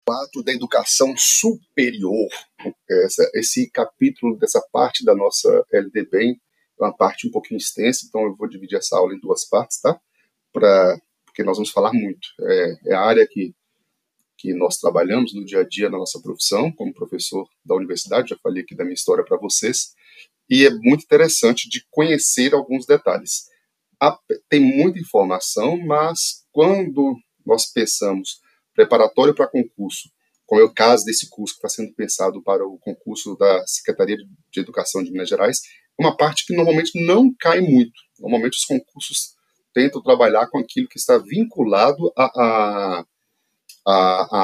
4 da educação superior. Esse capítulo dessa parte da nossa LDB é uma parte um pouquinho extensa, então eu vou dividir essa aula em duas partes, tá? Porque nós vamos falar muito. É a área que nós trabalhamos no dia a dia na nossa profissão, como professor da universidade, já falei aqui da minha história para vocês, e é muito interessante de conhecer alguns detalhes. Tem muita informação, mas quando nós pensamos preparatório para concurso, como é o caso desse curso que está sendo pensado para o concurso da Secretaria de Educação de Minas Gerais, é uma parte que normalmente não cai muito. Normalmente os concursos tentam trabalhar com aquilo que está vinculado à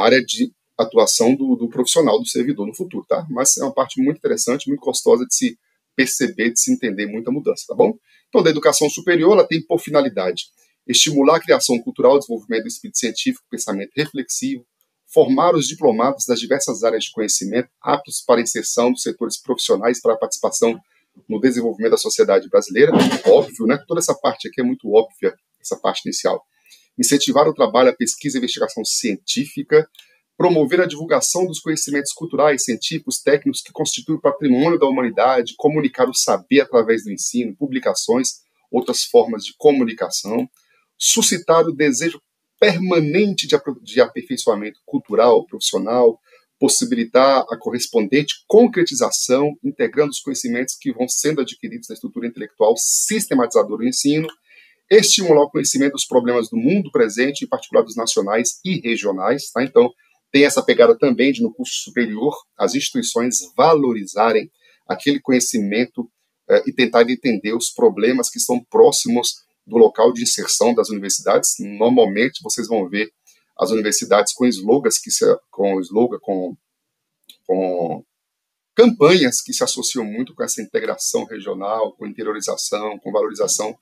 área de atuação do profissional, do servidor no futuro, tá? Mas é uma parte muito interessante, muito gostosa de se perceber, de se entender muita mudança, tá bom? Então, da educação superior, ela tem por finalidade estimular a criação cultural, o desenvolvimento do espírito científico, pensamento reflexivo, formar os diplomados das diversas áreas de conhecimento aptos para a inserção dos setores profissionais para a participação no desenvolvimento da sociedade brasileira. Óbvio, né? Toda essa parte aqui é muito óbvia, essa parte inicial. Incentivar o trabalho, a pesquisa e a investigação científica, promover a divulgação dos conhecimentos culturais, científicos, técnicos que constituem o patrimônio da humanidade, comunicar o saber através do ensino, publicações, outras formas de comunicação, suscitar o desejo permanente de aperfeiçoamento cultural, profissional, possibilitar a correspondente concretização, integrando os conhecimentos que vão sendo adquiridos na estrutura intelectual sistematizadora do ensino, estimular o conhecimento dos problemas do mundo presente, em particular dos nacionais e regionais, tá? Então, tem essa pegada também de, no curso superior, as instituições valorizarem aquele conhecimento e tentar entender os problemas que estão próximos do local de inserção das universidades. Normalmente, vocês vão ver as universidades com slogans, com campanhas que se associam muito com essa integração regional, com interiorização, com valorização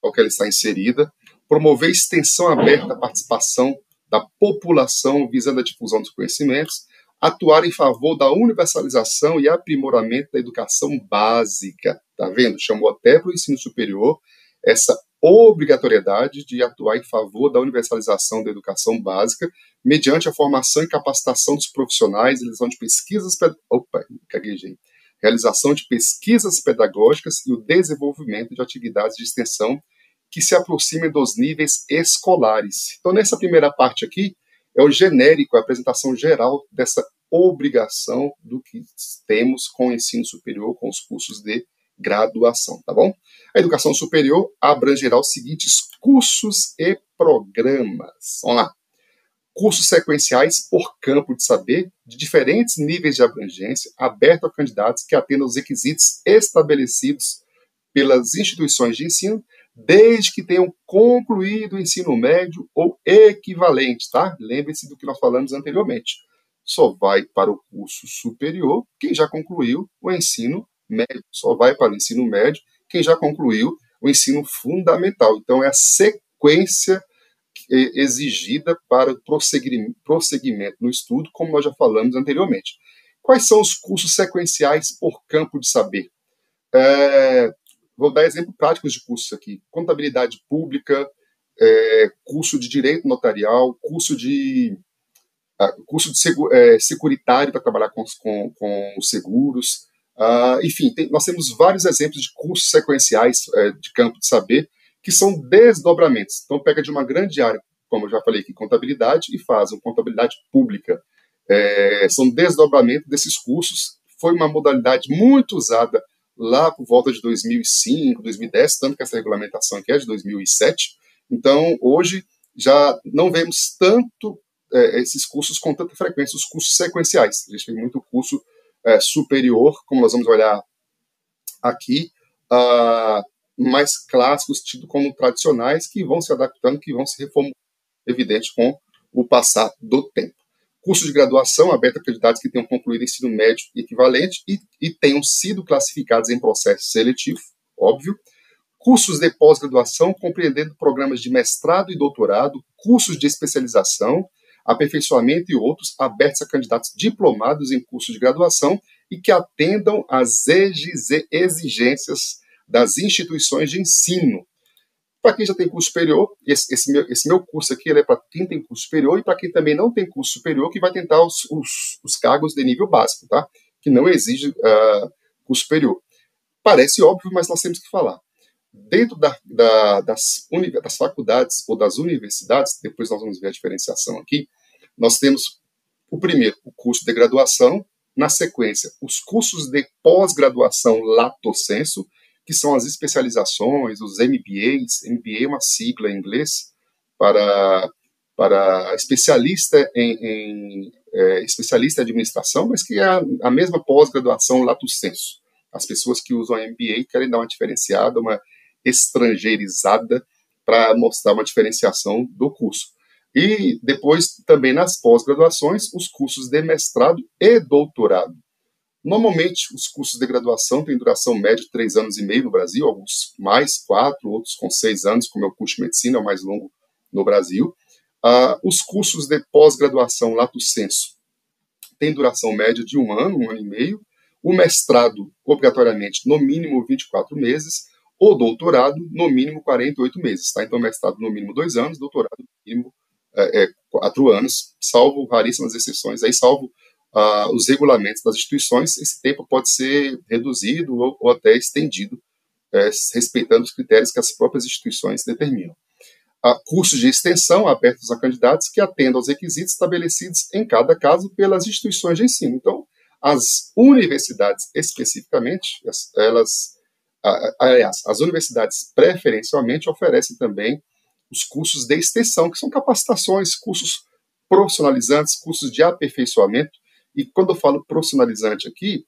ao que ela está inserida, promover extensão aberta à participação da população visando a difusão dos conhecimentos, atuar em favor da universalização e aprimoramento da educação básica. Tá vendo? Chamou até para o ensino superior essa obrigatoriedade de atuar em favor da universalização da educação básica mediante a formação e capacitação dos profissionais, realização de pesquisas pedagógicas e o desenvolvimento de atividades de extensão que se aproximem dos níveis escolares. Então, nessa primeira parte aqui, é o genérico, a apresentação geral dessa obrigação do que temos com o ensino superior, com os cursos de graduação, tá bom? A educação superior abrangerá os seguintes cursos e programas. Vamos lá. Cursos sequenciais por campo de saber, de diferentes níveis de abrangência, aberto a candidatos que atendam os requisitos estabelecidos pelas instituições de ensino, desde que tenham concluído o ensino médio ou equivalente, tá? Lembre-se do que nós falamos anteriormente. Só vai para o curso superior quem já concluiu o ensino médio. Só vai para o ensino médio quem já concluiu o ensino fundamental. Então, é a sequência exigida para o prosseguimento no estudo, como nós já falamos anteriormente. Quais são os cursos sequenciais por campo de saber? Vou dar exemplos práticos de cursos aqui. Contabilidade pública, curso de direito notarial, curso de securitário para trabalhar com os seguros. Enfim, nós temos vários exemplos de cursos sequenciais de campo de saber que são desdobramentos. Então, pega de uma grande área, como eu já falei aqui, contabilidade, e faz uma contabilidade pública. São desdobramentos desses cursos. Foi uma modalidade muito usada lá por volta de 2005, 2010, tanto que essa regulamentação aqui é de 2007. Então, hoje, já não vemos tanto esses cursos com tanta frequência, os cursos sequenciais. A gente tem muito curso superior, como nós vamos olhar aqui, mais clássicos, tidos como tradicionais, que vão se adaptando, que vão se reformulando, evidente, com o passar do tempo. Curso de graduação aberto a candidatos que tenham concluído ensino médio equivalente e tenham sido classificados em processo seletivo, óbvio. Cursos de pós-graduação, compreendendo programas de mestrado e doutorado, cursos de especialização, aperfeiçoamento e outros, abertos a candidatos diplomados em cursos de graduação e que atendam às exigências das instituições de ensino. Para quem já tem curso superior, esse meu curso aqui ele é para quem tem curso superior e para quem também não tem curso superior, que vai tentar os cargos de nível básico, tá? Que não exige curso superior. Parece óbvio, mas nós temos que falar. Dentro das faculdades ou das universidades, depois nós vamos ver a diferenciação aqui, nós temos o primeiro, o curso de graduação, na sequência, os cursos de pós-graduação lato sensu, que são as especializações, os MBAs. MBA é uma sigla em inglês para especialista especialista em administração, mas que é a mesma pós-graduação lato sensu. As pessoas que usam a MBA querem dar uma diferenciada, uma estrangeirizada, para mostrar uma diferenciação do curso. E depois, também nas pós-graduações, os cursos de mestrado e doutorado. Normalmente, os cursos de graduação têm duração média de 3 anos e meio no Brasil, alguns mais 4, outros com 6 anos, como é o curso de medicina, é o mais longo no Brasil. Os cursos de pós-graduação lato sensu têm duração média de 1 ano e meio. O mestrado, obrigatoriamente, no mínimo 24 meses. O doutorado, no mínimo 48 meses. Tá? Então, mestrado no mínimo 2 anos, doutorado no mínimo 4 anos, salvo raríssimas exceções, aí salvo os regulamentos das instituições, esse tempo pode ser reduzido ou até estendido, respeitando os critérios que as próprias instituições determinam. Cursos de extensão abertos a candidatos que atendam aos requisitos estabelecidos em cada caso pelas instituições de ensino. Então, as universidades especificamente, as universidades preferencialmente oferecem também os cursos de extensão, que são capacitações, cursos profissionalizantes, cursos de aperfeiçoamento. E quando eu falo profissionalizante aqui,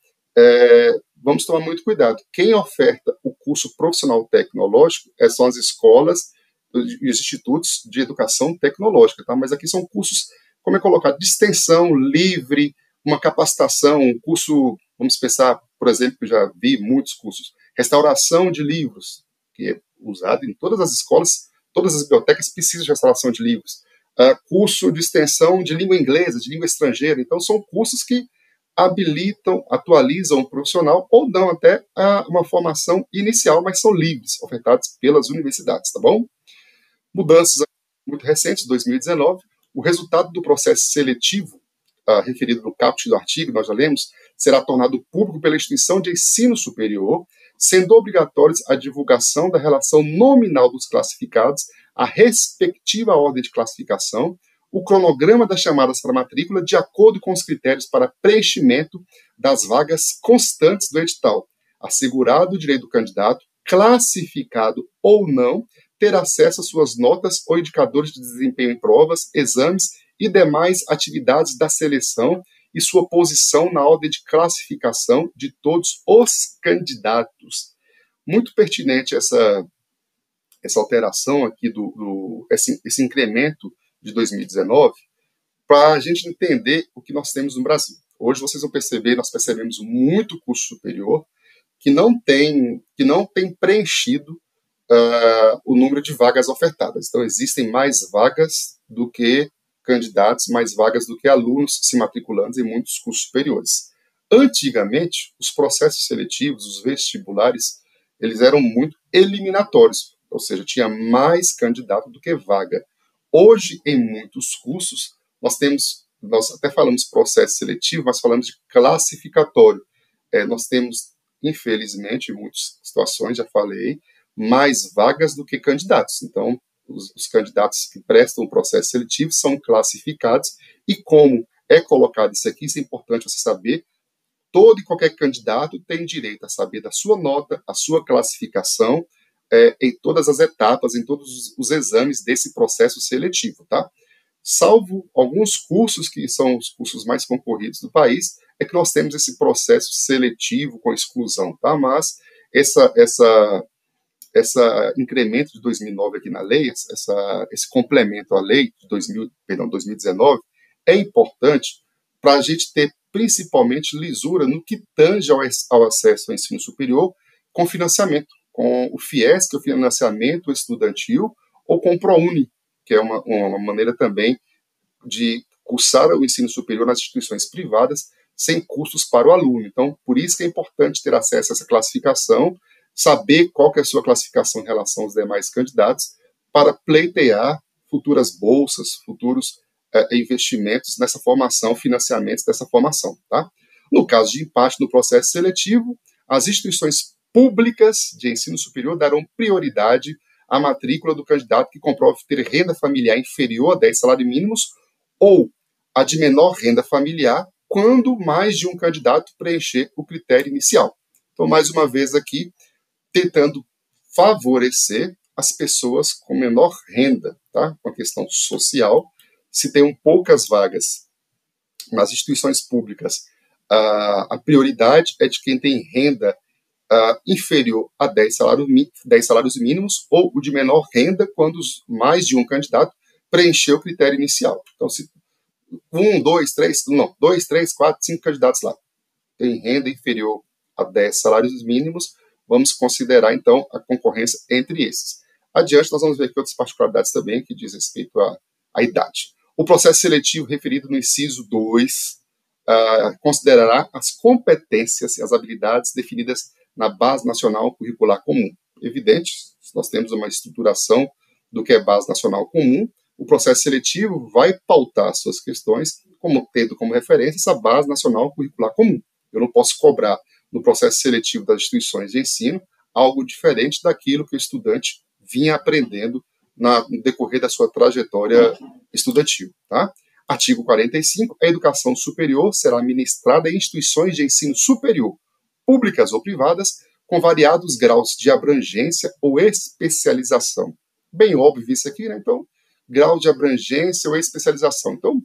vamos tomar muito cuidado. Quem oferta o curso profissional tecnológico são as escolas e os institutos de educação tecnológica, tá? Mas aqui são cursos, como é colocado, de extensão livre, uma capacitação, um curso, vamos pensar, por exemplo, que eu já vi muitos cursos, restauração de livros, que é usado em todas as escolas, todas as bibliotecas precisam de restauração de livros. Curso de extensão de língua inglesa, de língua estrangeira. Então, são cursos que habilitam, atualizam o profissional ou dão até uma formação inicial, mas são livres, ofertados pelas universidades, tá bom? Mudanças muito recentes, 2019, o resultado do processo seletivo, referido no caput do artigo, nós já lemos, será tornado público pela instituição de ensino superior, sendo obrigatórios a divulgação da relação nominal dos classificados, a respectiva ordem de classificação, o cronograma das chamadas para matrícula, de acordo com os critérios para preenchimento das vagas constantes do edital, assegurado o direito do candidato, classificado ou não, ter acesso às suas notas ou indicadores de desempenho em provas, exames e demais atividades da seleção e sua posição na ordem de classificação de todos os candidatos. Muito pertinente essa alteração aqui, esse incremento de 2019, para a gente entender o que nós temos no Brasil. Hoje vocês vão perceber, nós percebemos muito curso superior que não tem preenchido o número de vagas ofertadas. Então, existem mais vagas do que candidatos, mais vagas do que alunos se matriculando em muitos cursos superiores. Antigamente, os processos seletivos, os vestibulares, eles eram muito eliminatórios, ou seja, tinha mais candidato do que vaga. Hoje, em muitos cursos, nós até falamos processo seletivo, mas falamos de classificatório. Nós temos, infelizmente, em muitas situações, já falei, mais vagas do que candidatos. Então, os candidatos que prestam o processo seletivo são classificados e como é colocado isso aqui, isso é importante você saber, todo e qualquer candidato tem direito a saber da sua nota, a sua classificação, em todas as etapas, em todos os exames desse processo seletivo, tá? Salvo alguns cursos que são os cursos mais concorridos do país, é que nós temos esse processo seletivo com exclusão, tá? Mas esse incremento de 2009 aqui na lei, esse complemento à lei de 2019, é importante para a gente ter principalmente lisura no que tange ao acesso ao ensino superior com financiamento, com o FIES, que é o financiamento estudantil, ou com o ProUni, que é uma maneira também de cursar o ensino superior nas instituições privadas sem custos para o aluno. Então, por isso que é importante ter acesso a essa classificação saber qual que é a sua classificação em relação aos demais candidatos para pleitear futuras bolsas, futuros investimentos nessa formação, financiamentos dessa formação. Tá? No caso de empate no processo seletivo, as instituições públicas de ensino superior darão prioridade à matrícula do candidato que comprove ter renda familiar inferior a 10 salários mínimos ou a de menor renda familiar quando mais de um candidato preencher o critério inicial. Então, mais uma vez aqui, tentando favorecer as pessoas com menor renda, tá? Com a questão social. Se tem poucas vagas nas instituições públicas, a prioridade é de quem tem renda inferior a 10 salários mínimos ou o de menor renda quando mais de um candidato preencheu o critério inicial. Então, se dois, três, quatro, 5 candidatos lá tem renda inferior a 10 salários mínimos, vamos considerar, então, a concorrência entre esses. Adiante, nós vamos ver aqui outras particularidades também que diz respeito à idade. O processo seletivo referido no inciso 2 considerará as competências e as habilidades definidas na Base Nacional Curricular Comum. Evidente, se nós temos uma estruturação do que é Base Nacional Comum, o processo seletivo vai pautar suas questões tendo como referência essa Base Nacional Curricular Comum. Eu não posso cobrar no processo seletivo das instituições de ensino algo diferente daquilo que o estudante vinha aprendendo no decorrer da sua trajetória estudantil. Tá? Artigo 45. A educação superior será ministrada em instituições de ensino superior, públicas ou privadas, com variados graus de abrangência ou especialização. Bem óbvio isso aqui, né? Então, grau de abrangência ou especialização. Então,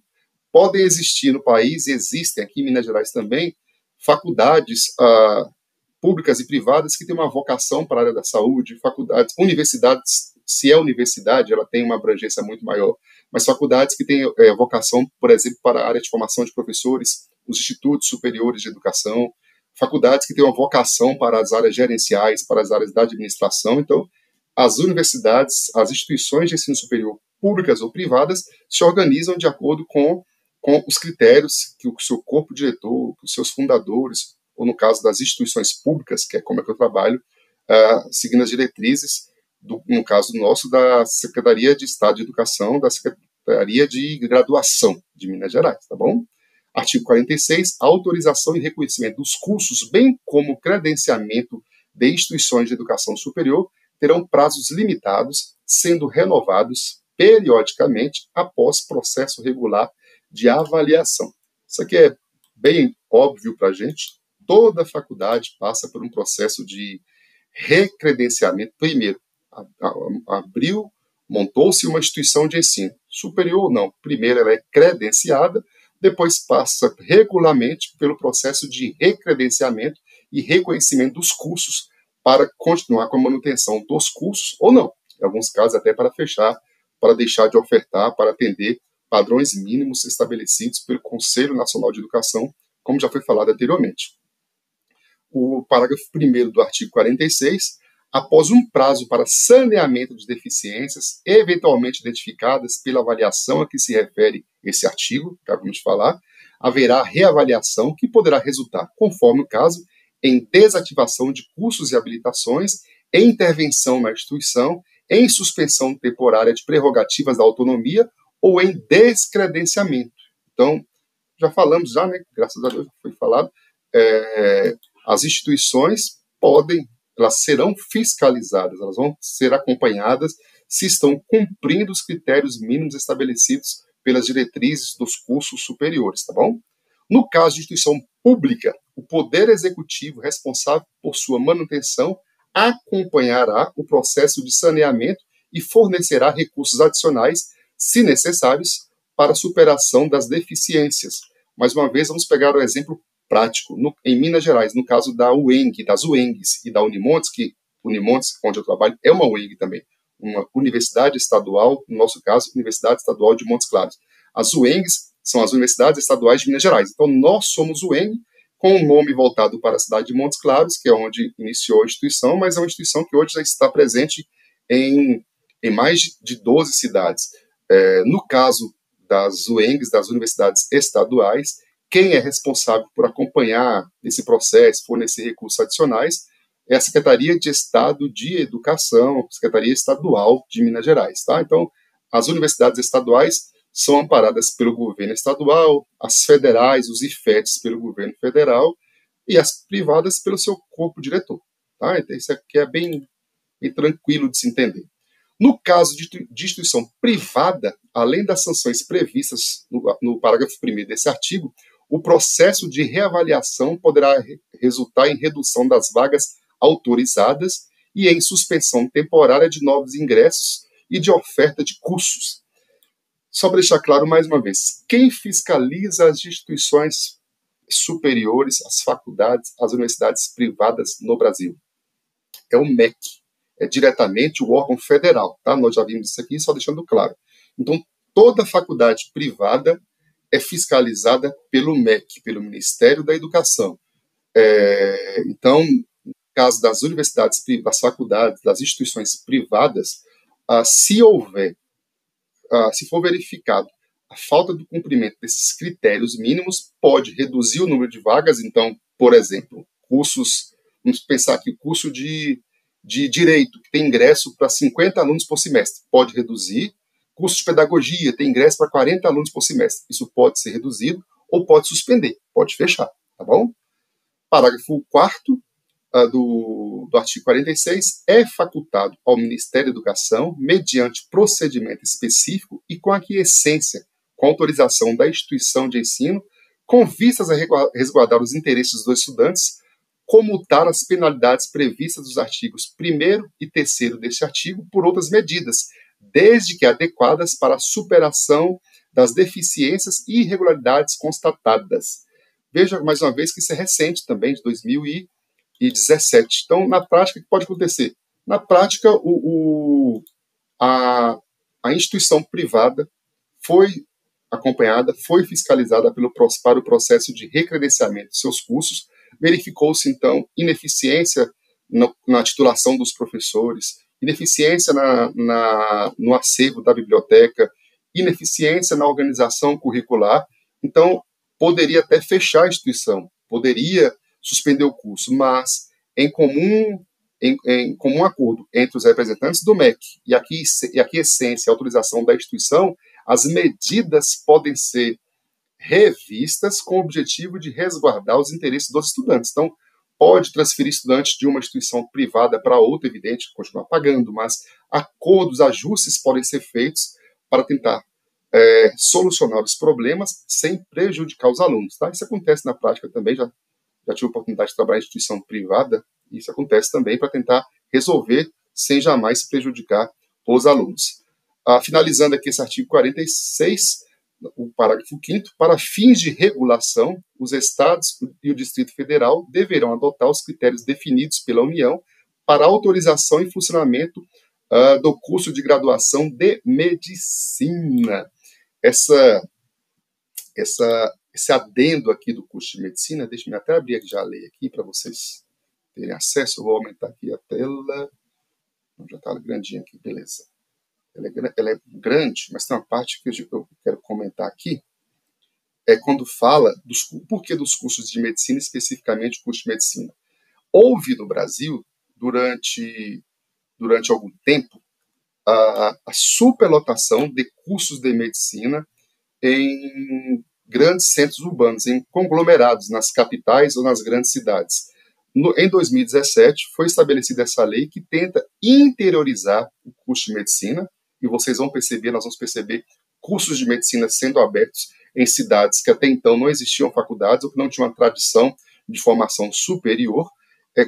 podem existir no país, e existem aqui em Minas Gerais também, faculdades públicas e privadas que têm uma vocação para a área da saúde, universidades, se é universidade, ela tem uma abrangência muito maior, mas faculdades que têm vocação, por exemplo, para a área de formação de professores, os institutos superiores de educação, faculdades que têm uma vocação para as áreas gerenciais, para as áreas da administração. Então, as universidades, as instituições de ensino superior, públicas ou privadas, se organizam de acordo com os critérios que o seu corpo diretor, os seus fundadores, ou no caso das instituições públicas, que é como é que eu trabalho, seguindo as diretrizes, no caso nosso, da Secretaria de Estado de Educação, da Secretaria de Graduação de Minas Gerais, tá bom? Artigo 46, a autorização e reconhecimento dos cursos, bem como o credenciamento de instituições de educação superior, terão prazos limitados, sendo renovados periodicamente após processo regular de avaliação. Isso aqui é bem óbvio para a gente. Toda faculdade passa por um processo de recredenciamento. Primeiro, montou-se uma instituição de ensino. Superior ou não. Primeiro ela é credenciada, depois passa regularmente pelo processo de recredenciamento e reconhecimento dos cursos para continuar com a manutenção dos cursos ou não. Em alguns casos até para fechar, para deixar de ofertar, para atender padrões mínimos estabelecidos pelo Conselho Nacional de Educação, como já foi falado anteriormente. O parágrafo 1º do artigo 46, após um prazo para saneamento de deficiências eventualmente identificadas pela avaliação a que se refere esse artigo, que acabamos de falar, haverá reavaliação que poderá resultar, conforme o caso, em desativação de cursos e habilitações, em intervenção na instituição, em suspensão temporária de prerrogativas da autonomia ou em descredenciamento. Então, já falamos, né? Graças a Deus foi falado, as instituições elas serão fiscalizadas, elas vão ser acompanhadas se estão cumprindo os critérios mínimos estabelecidos pelas diretrizes dos cursos superiores, tá bom? No caso de instituição pública, o Poder Executivo responsável por sua manutenção acompanhará o processo de saneamento e fornecerá recursos adicionais, se necessários, para a superação das deficiências. Mais uma vez, vamos pegar o exemplo prático. Em Minas Gerais, no caso das UENGs e da Unimontes, que Unimontes, onde eu trabalho, é uma UENG também, uma universidade estadual, no nosso caso, Universidade Estadual de Montes Claros. As UENGs são as Universidades Estaduais de Minas Gerais. Então, nós somos UENG, com um nome voltado para a cidade de Montes Claros, que é onde iniciou a instituição, mas é uma instituição que hoje já está presente em mais de 12 cidades. No caso das UENGs, das universidades estaduais, quem é responsável por acompanhar esse processo, fornecer recursos adicionais, é a Secretaria de Estado de Educação, Secretaria Estadual de Minas Gerais, tá? Então, as universidades estaduais são amparadas pelo governo estadual, as federais, os IFETs pelo governo federal e as privadas pelo seu corpo diretor, tá? Então, isso aqui é bem tranquilo de se entender. No caso de instituição privada, além das sanções previstas no parágrafo 1º desse artigo, o processo de reavaliação poderá resultar em redução das vagas autorizadas e em suspensão temporária de novos ingressos e de oferta de cursos. Só para deixar claro mais uma vez, quem fiscaliza as instituições superiores, as faculdades, as universidades privadas no Brasil? É o MEC. É diretamente o órgão federal, tá? Nós já vimos isso aqui, só deixando claro. Então, toda faculdade privada é fiscalizada pelo MEC, pelo Ministério da Educação. Então, no caso das universidades, das faculdades, das instituições privadas, se for verificado a falta do cumprimento desses critérios mínimos, pode reduzir o número de vagas. Então, por exemplo, vamos pensar aqui, o curso de Direito, que tem ingresso para 50 alunos por semestre, pode reduzir. Curso de Pedagogia, tem ingresso para 40 alunos por semestre. Isso pode ser reduzido ou pode suspender, pode fechar, tá bom? Parágrafo 4º do artigo 46, é facultado ao Ministério da Educação, mediante procedimento específico e com aquiescência, com autorização da instituição de ensino, com vistas a resguardar os interesses dos estudantes, comutar as penalidades previstas nos artigos 1º e 3º deste artigo por outras medidas, desde que adequadas para a superação das deficiências e irregularidades constatadas. Veja, mais uma vez, que isso é recente também, de 2017. Então, na prática, o que pode acontecer? Na prática, a instituição privada foi acompanhada, foi fiscalizada para o processo de recredenciamento de seus cursos. Verificou-se, então, ineficiência na titulação dos professores, ineficiência no acervo da biblioteca, ineficiência na organização curricular. Então, poderia até fechar a instituição, poderia suspender o curso, mas em comum acordo entre os representantes do MEC e a aquiescência e autorização da instituição, as medidas podem ser revistas com o objetivo de resguardar os interesses dos estudantes. Então, pode transferir estudantes de uma instituição privada para outra, evidente, continuar pagando, mas acordos, ajustes podem ser feitos para tentar solucionar os problemas sem prejudicar os alunos. Tá? Isso acontece na prática também, já tive a oportunidade de trabalhar em instituição privada, e isso acontece também para tentar resolver sem jamais prejudicar os alunos. Finalizando aqui esse artigo 46, o parágrafo 5º, para fins de regulação, os estados e o Distrito Federal deverão adotar os critérios definidos pela União para autorização e funcionamento do curso de graduação de medicina. Esse adendo aqui do curso de medicina, deixa-me até abrir aqui, já a lei aqui para vocês terem acesso. Eu vou aumentar aqui a tela. Já está grandinha aqui, beleza. Ela é grande, mas tem uma parte que eu quero comentar aqui. É quando fala porquê dos cursos de medicina, especificamente o curso de medicina. Houve no Brasil, durante algum tempo, a superlotação de cursos de medicina em grandes centros urbanos, em conglomerados, nas capitais ou nas grandes cidades. Em 2017, foi estabelecida essa lei que tenta interiorizar o curso de medicina, e vocês vão perceber, nós vamos perceber cursos de medicina sendo abertos em cidades que até então não existiam faculdades ou que não tinham uma tradição de formação superior,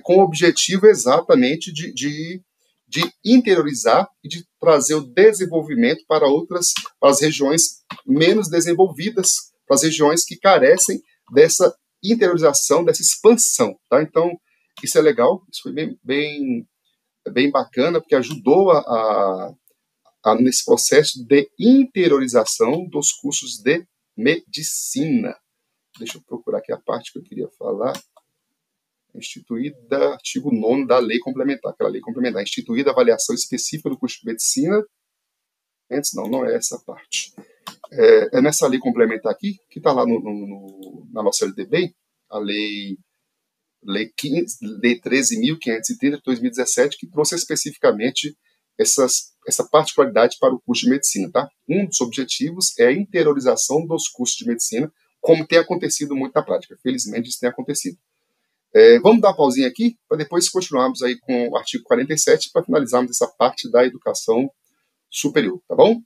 com o objetivo exatamente de interiorizar e de trazer o desenvolvimento para as regiões menos desenvolvidas, para as regiões que carecem dessa interiorização, dessa expansão. Tá? Então, isso é legal, isso foi bem bacana, porque ajudou nesse processo de interiorização dos cursos de medicina. Deixa eu procurar aqui a parte que eu queria falar. Instituída, artigo 9º da lei complementar, aquela lei complementar, instituída a avaliação específica do curso de medicina. Não é essa parte. É nessa lei complementar aqui, que está lá na nossa LDB, a lei Lei 13.530 de 2017, que trouxe especificamente essa particularidade para o curso de medicina. Tá? Um dos objetivos é a interiorização dos cursos de medicina, como tem acontecido muito na prática. Felizmente, isso tem acontecido. Vamos dar uma pausinha aqui, para depois continuarmos aí com o artigo 47, para finalizarmos essa parte da educação superior, tá bom?